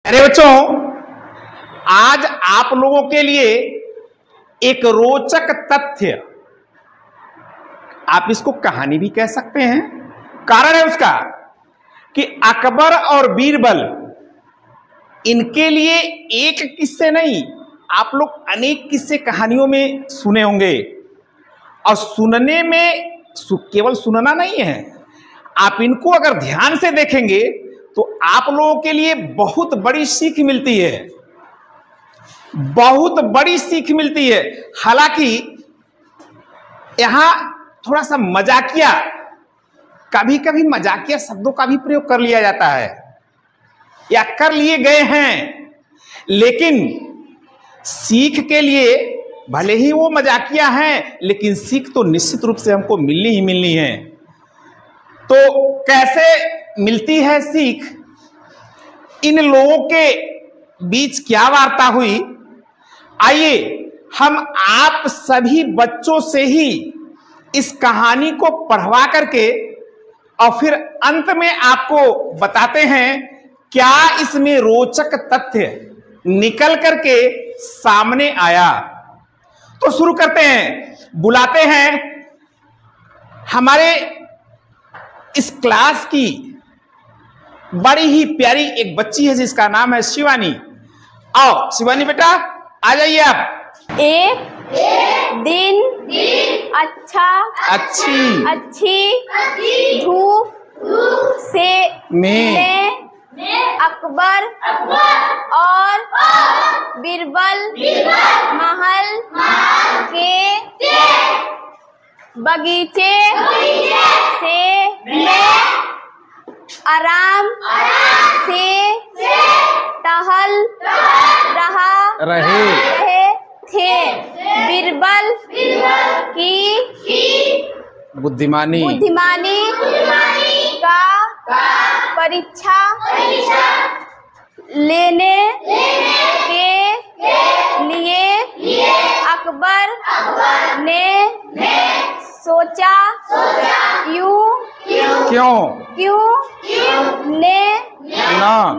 अरे बच्चों, आज आप लोगों के लिए एक रोचक तथ्य, आप इसको कहानी भी कह सकते हैं। कारण है उसका कि अकबर और बीरबल, इनके लिए एक किस्से नहीं, आप लोग अनेक किस्से कहानियों में सुने होंगे। और सुनने में केवल सुनना नहीं है, आप इनको अगर ध्यान से देखेंगे तो आप लोगों के लिए बहुत बड़ी सीख मिलती है, बहुत बड़ी सीख मिलती है। हालांकि यहां थोड़ा सा मजाकिया, कभी कभी मजाकिया शब्दों का भी प्रयोग कर लिया जाता है या कर लिए गए हैं, लेकिन सीख के लिए भले ही वो मजाकिया हैं, लेकिन सीख तो निश्चित रूप से हमको मिलनी ही मिलनी है। तो कैसे मिलती है सीख, इन लोगों के बीच क्या वार्ता हुई, आइए हम आप सभी बच्चों से ही इस कहानी को पढ़वा करके और फिर अंत में आपको बताते हैं क्या इसमें रोचक तथ्य निकल करके सामने आया। तो शुरू करते हैं, बुलाते हैं हमारे इस क्लास की बड़ी ही प्यारी एक बच्ची है जिसका नाम है शिवानी। आओ शिवानी बेटा, आ जाइए आप। एक दिन अच्छी धूप से में अकबर और बीरबल महल के बगीचे से में आराम से टहल रहे थे। बीरबल की बुद्धिमानी का परीक्षा लेने के लिए अकबर ने सोचा क्यों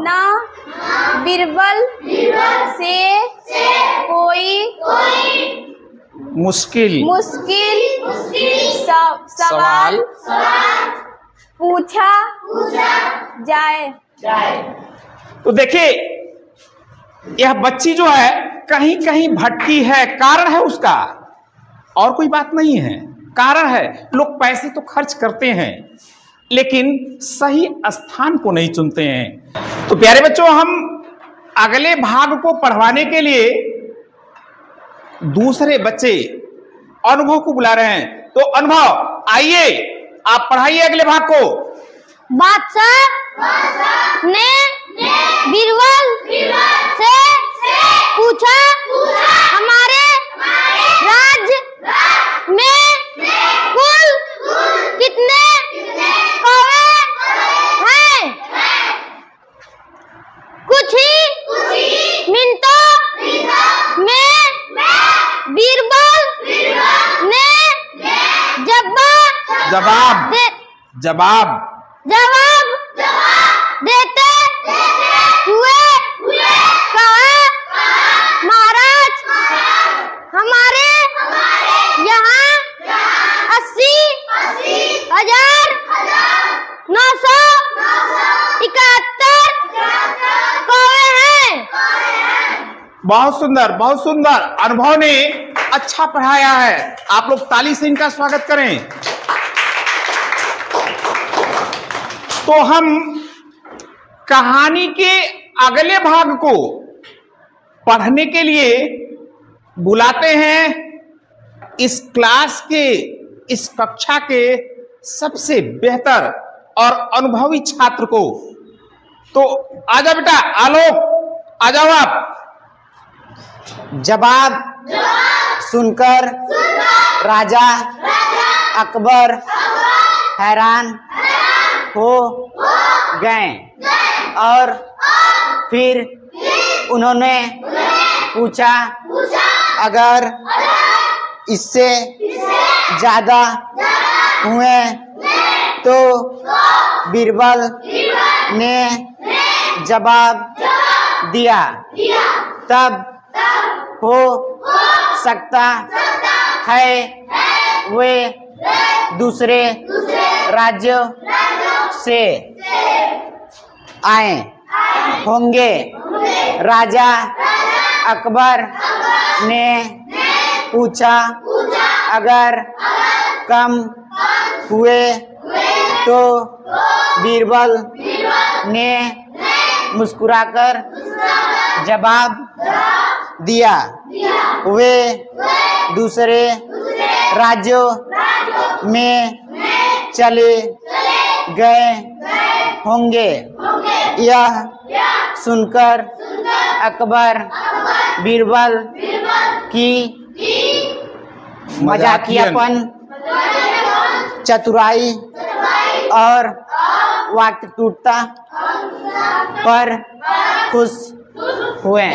ना बीरबल से कोई मुश्किल सवाल पूछा जाए। तो देखिए, यह बच्ची जो है कहीं कहीं भटकी है, कारण है उसका, और कोई बात नहीं है। कारण है लोग पैसे तो खर्च करते हैं लेकिन सही स्थान को नहीं चुनते हैं। तो प्यारे बच्चों, हम अगले भाग को पढ़वाने के लिए दूसरे बच्चे अनुभव को बुला रहे हैं। तो अनुभव, आइए आप पढ़ाइए अगले भाग को। बादशाह ने बीरबल से पूछा हमारे राज्य में कुल कितने कौवे हैं? कुछ ही मिनटों में बीरबल ने जवाब देते हुए कहा, महाराज हमारे यहाँ 80,971 कौवे हैं। बहुत सुंदर, बहुत सुंदर। अनुभव ने अच्छा पढ़ाया है, आप लोग ताली से इनका स्वागत करें। तो हम कहानी के अगले भाग को पढ़ने के लिए बुलाते हैं इस क्लास के, इस कक्षा के सबसे बेहतर और अनुभवी छात्र को। तो आजा बेटा, आलोक आ जाओ आप। जवाब सुनकर राजा अकबर हैरान हो गए और फिर उन्होंने पूछा, अगर इससे ज्यादा हुए तो बीरबल ने जवाब दिया तब हो सकता है वे दूसरे राज्यों से आए होंगे। राजा अकबर ने पूछा, अगर कम हुए तो? बीरबल ने मुस्कुराकर जवाब दिया, वे दूसरे राज्यों में चले गए होंगे। यह सुनकर अकबर बीरबल की मजाकियापन, चतुराई और वाक्टूटता पर खुश हुए।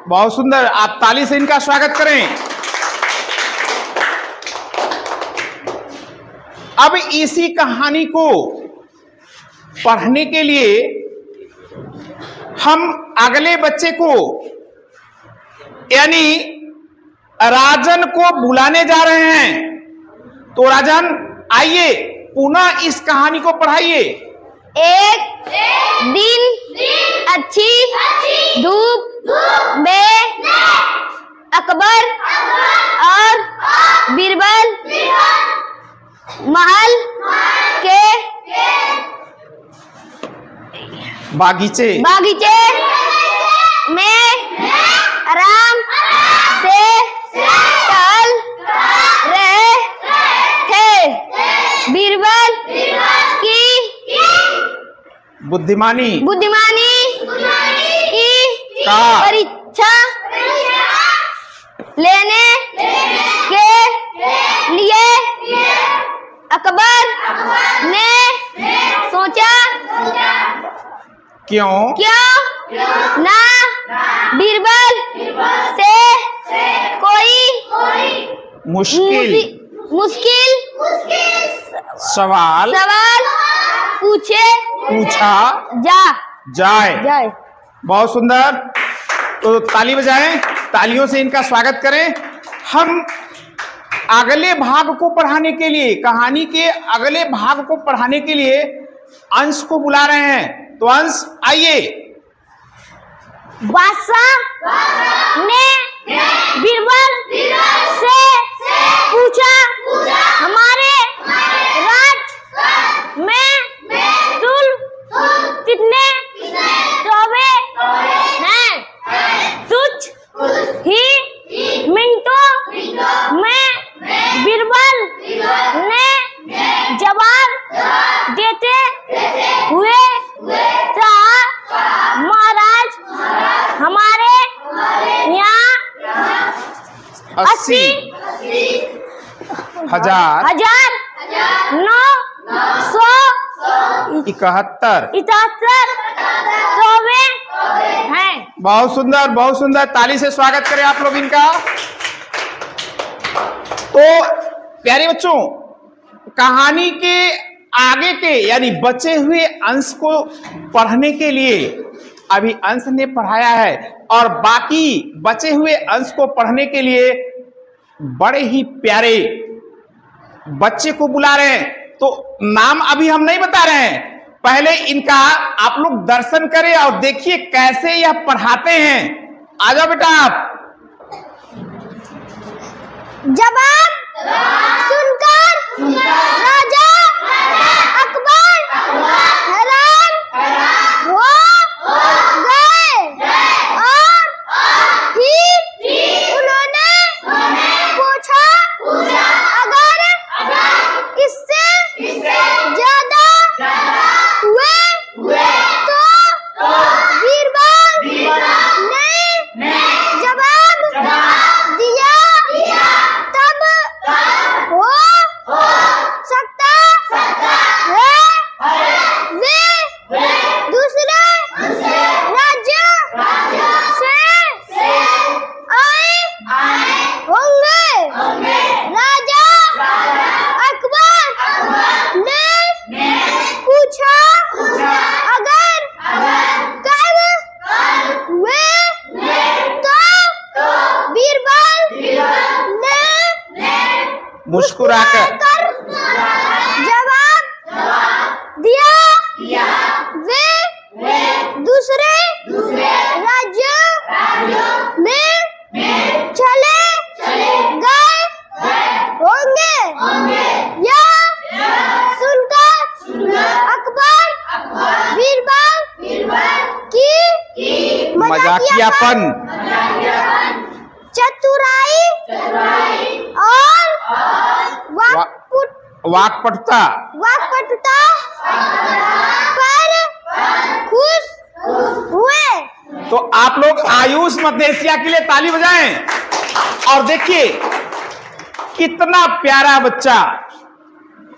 बहुत सुंदर, आप ताली से इनका स्वागत करें। अब इसी कहानी को पढ़ने के लिए हम अगले बच्चे को यानी राजन को बुलाने जा रहे हैं। तो राजन आइए, पुनः इस कहानी को पढ़ाइए। एक दिन अच्छी धूप में अकबर और बीरबल महल के बागीचे में आराम से टहल रहे थे। बीरबल की बुद्धिमानी की का परीक्षा लेने के लिए अकबर ने सोचा, क्यों ना बीरबल से कोई मुश्किल सवाल पूछा जाए। बहुत सुंदर, तो ताली बजाएं, तालियों से इनका स्वागत करें। हम अगले भाग को पढ़ाने के लिए, कहानी के अगले भाग को पढ़ाने के लिए अंश को बुला रहे हैं। तो अंश आइए। बादशाह ने बीरबल से पूछा, हमारे राज में तुल कितने तोबे हैं? कुछ ही मिनटों में बीरबल ने जवाब देते हुए कहा, महाराज, हमारे यहाँ 80,000 971 तोबे हैं। बहुत सुंदर, बहुत सुंदर, ताली से स्वागत करें आप लोग इनका। तो प्यारे बच्चों, कहानी के आगे के यानी बचे हुए अंश को पढ़ने के लिए अभी अंश ने पढ़ाया है, और बाकी बचे हुए अंश को पढ़ने के लिए बड़े ही प्यारे बच्चे को बुला रहे हैं। तो नाम अभी हम नहीं बता रहे हैं, पहले इनका आप लोग दर्शन करें और देखिए कैसे यह पढ़ाते हैं। आ जाओ बेटा आप। जवाब सुनकर राजा अकबर हैरान हो गए और फिर उन्होंने पूछा, अगर इससे ज्यादा हुए तो? बीरबल ने जवाब दिया, तब हो सकता मुस्कुराकर जवाब दिया। वे दूसरे राज्यों में चले गए होंगे। यह सुनकर अकबर बीरबल की मजाकियापन, चतुराई और वाकपटुता पर खुश हुए। तो आप लोग आयुष मध्य एशिया के लिए ताली बजाएं। और देखिए कितना प्यारा बच्चा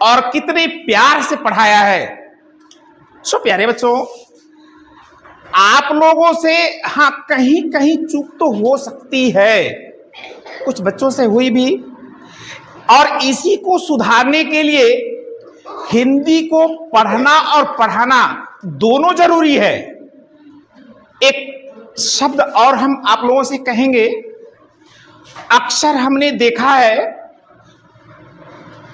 और कितने प्यार से पढ़ाया है। सो प्यारे बच्चों, आप लोगों से हाँ कहीं कहीं चूक तो हो सकती है, कुछ बच्चों से हुई भी, और इसी को सुधारने के लिए हिंदी को पढ़ना और पढ़ाना दोनों जरूरी है। एक शब्द और हम आप लोगों से कहेंगे, अक्सर हमने देखा है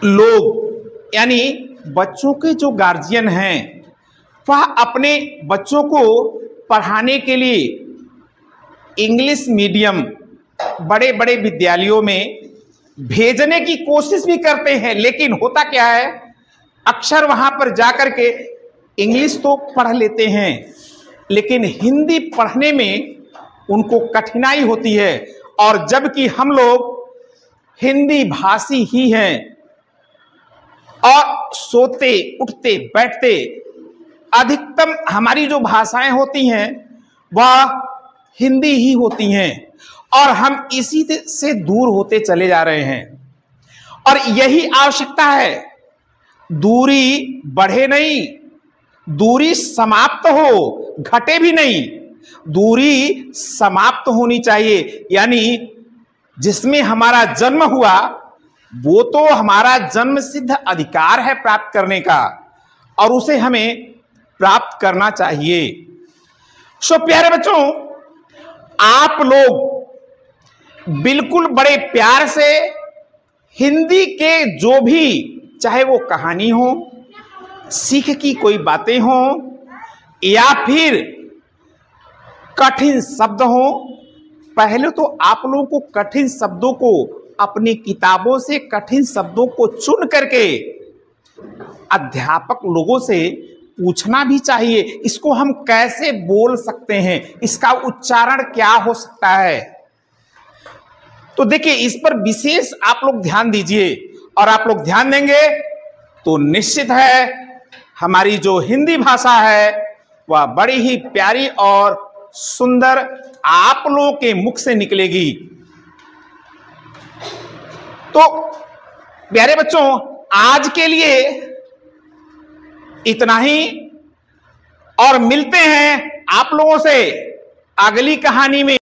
लोग यानी बच्चों के जो गार्जियन हैं वह अपने बच्चों को पढ़ाने के लिए इंग्लिश मीडियम बड़े बड़े विद्यालयों में भेजने की कोशिश भी करते हैं, लेकिन होता क्या है, अक्सर वहां पर जाकर के इंग्लिश तो पढ़ लेते हैं लेकिन हिंदी पढ़ने में उनको कठिनाई होती है। और जबकि हम लोग हिंदी भाषी ही हैं और सोते उठते बैठते अधिकतम हमारी जो भाषाएं होती हैं वह हिंदी ही होती हैं, और हम इसी से दूर होते चले जा रहे हैं। और यही आवश्यकता है, दूरी बढ़े नहीं, दूरी समाप्त हो, घटे भी नहीं, दूरी समाप्त होनी चाहिए। यानी जिसमें हमारा जन्म हुआ वो तो हमारा जन्म सिद्ध अधिकार है प्राप्त करने का, और उसे हमें प्राप्त करना चाहिए। सो प्यारे बच्चों, आप लोग बिल्कुल बड़े प्यार से हिंदी के जो भी, चाहे वो कहानी हो, सीख की कोई बातें हो या फिर कठिन शब्द हो, पहले तो आप लोगों को कठिन शब्दों को अपनी किताबों से कठिन शब्दों को चुन करके अध्यापक लोगों से पूछना भी चाहिए, इसको हम कैसे बोल सकते हैं, इसका उच्चारण क्या हो सकता है। तो देखिए इस पर विशेष आप लोग ध्यान दीजिए, और आप लोग ध्यान देंगे तो निश्चित है हमारी जो हिंदी भाषा है वह बड़ी ही प्यारी और सुंदर आप लोगों के मुख से निकलेगी। तो प्यारे बच्चों, आज के लिए इतना ही, और मिलते हैं आप लोगों से अगली कहानी में।